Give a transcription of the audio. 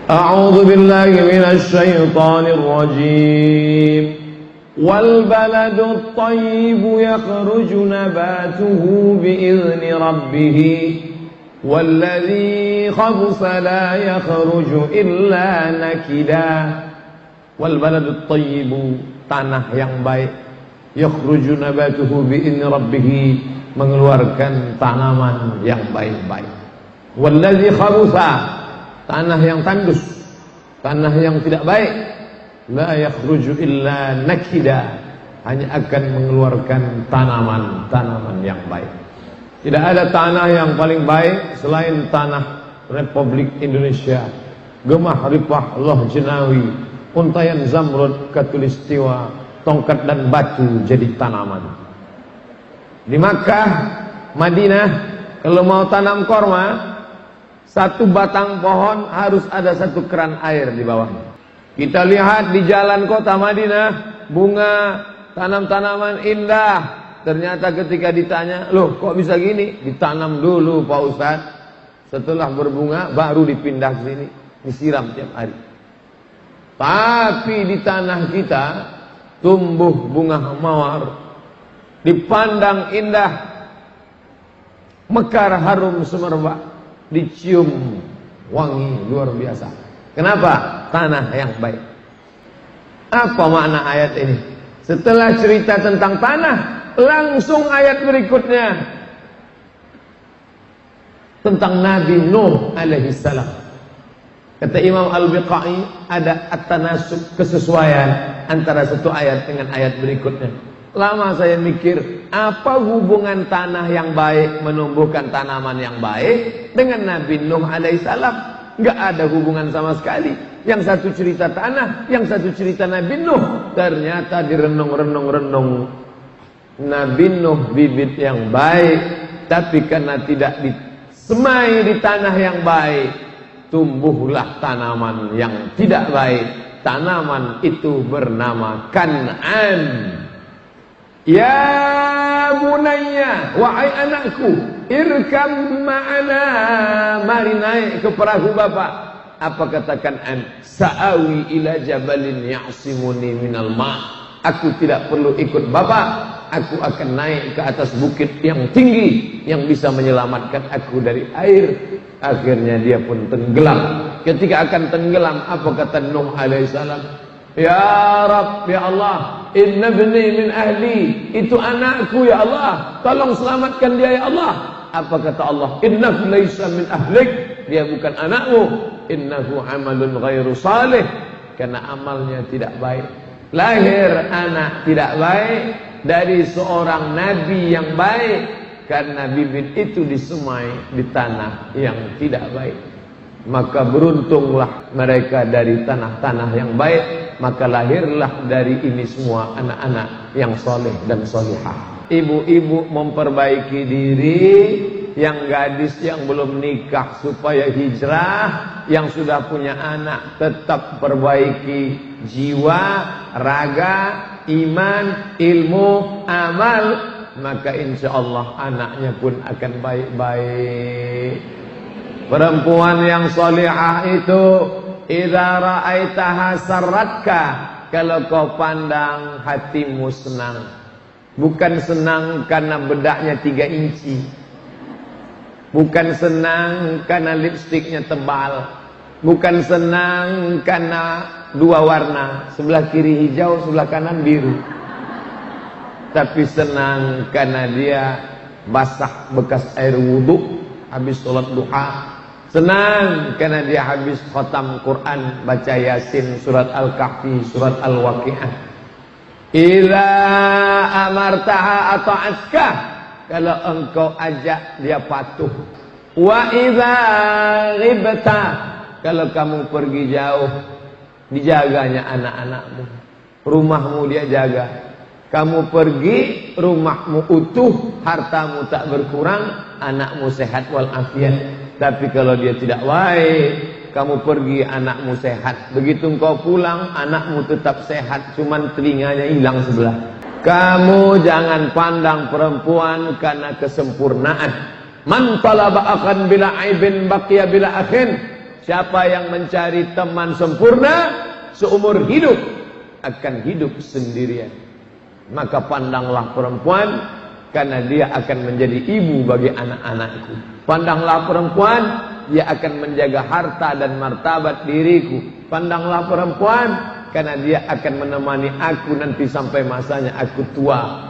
A'udzu billahi minasy syaithanir rajim. Wal baladut thayyibu yakhruju nabatuhu bi'izni rabbih walladzi khabutha la yakhruju illa nakida. Wal baladut thayyibu, tanah yang baik, yakhruju nabatuhu bi'izni rabbih, mengeluarkan tanaman yang baik-baik. Walladzi khabutha, tanah yang tandus, tanah yang tidak baik, la yakhruju illa nakida, hanya akan mengeluarkan tanaman-tanaman yang baik. Tidak ada tanah yang paling baik selain tanah Republik Indonesia. Gemah ripah loh jenawi, untayan zamrud katulistiwa, tongkat dan batu jadi tanaman. Di Makkah, Madinah, kalau mau tanam korma, satu batang pohon harus ada satu keran air di bawahnya. Kita lihat di jalan kota Madinah, bunga, tanam-tanaman indah. Ternyata ketika ditanya, loh kok bisa gini? Ditanam dulu Pak Ustadz. Setelah berbunga baru dipindah ke sini, disiram tiap hari. Tapi di tanah kita tumbuh bunga mawar, dipandang indah, mekar harum semerbak, dicium wangi luar biasa. Kenapa? Tanah yang baik. Apa makna ayat ini? Setelah cerita tentang tanah, langsung ayat berikutnya tentang Nabi Nuh alaihi salam. Kata Imam Al-Biqai, ada at-tanasub, kesesuaian antara satu ayat dengan ayat berikutnya. Lama saya mikir, apa hubungan tanah yang baik menumbuhkan tanaman yang baik dengan Nabi Nuh alaihissalam? Enggak ada hubungan sama sekali. Yang satu cerita tanah, yang satu cerita Nabi Nuh. Ternyata direnung-renung-renung, Nabi Nuh bibit yang baik, tapi karena tidak disemai di tanah yang baik, tumbuhlah tanaman yang tidak baik. Tanaman itu bernama Kan'an. Ya bunayya, wahai anakku, irkam ma'ana, mari naik ke perahu bapak. Apa kata Kan'an? Sa'awi ila jabalin ya'simuni minal ma'. Aku tidak perlu ikut bapak, aku akan naik ke atas bukit yang tinggi yang bisa menyelamatkan aku dari air. Akhirnya dia pun tenggelam. Ketika akan tenggelam, apa kata Nuh alaihissalam? Ya Rabb, ya Allah, inna bni min ahli, itu anakku ya Allah, tolong selamatkan dia ya Allah. Apa kata Allah? Innahu laysa min ahlik, dia bukan anakmu. Innahu amalun ghairu salih, karena amalnya tidak baik. Lahir anak tidak baik dari seorang nabi yang baik, karena bibit itu disemai di tanah yang tidak baik. Maka beruntunglah mereka dari tanah-tanah yang baik, maka lahirlah dari ini semua anak-anak yang soleh dan solihah. Ibu-ibu memperbaiki diri, yang gadis yang belum nikah supaya hijrah, yang sudah punya anak tetap perbaiki jiwa, raga, iman, ilmu, amal, maka insya Allah anaknya pun akan baik-baik. Perempuan yang solihah itu, idza ra'aitaha sarratka, kalau kau pandang hatimu senang. Bukan senang karena bedaknya 3 inci, bukan senang karena lipstiknya tebal, bukan senang karena 2 warna, sebelah kiri hijau, sebelah kanan biru, tapi senang karena dia basah bekas air wudhu habis sholat duha. Senang karena dia habis khatam Quran, baca Yasin, surat Al-Kahfi, surat Al-Waqi'ah. Idza amartaha ata'atka, kalau engkau ajak dia patuh. Wa idza ghibta, kalau kamu pergi jauh, dijaganya anak-anakmu, rumahmu dia jaga. Kamu pergi, rumahmu utuh, hartamu tak berkurang, anakmu sehat walafiat. Tapi kalau dia tidak baik, kamu pergi, anakmu sehat, begitu engkau pulang, anakmu tetap sehat, cuman telinganya hilang sebelah. Kamu jangan pandang perempuan karena kesempurnaan. Man talaba akan bila aibin baqiya bila akhin. Siapa yang mencari teman sempurna seumur hidup akan hidup sendirian. Maka pandanglah perempuan, karena dia akan menjadi ibu bagi anak-anakku. Pandanglah perempuan, dia akan menjaga harta dan martabat diriku. Pandanglah perempuan, karena dia akan menemani aku nanti sampai masanya aku tua.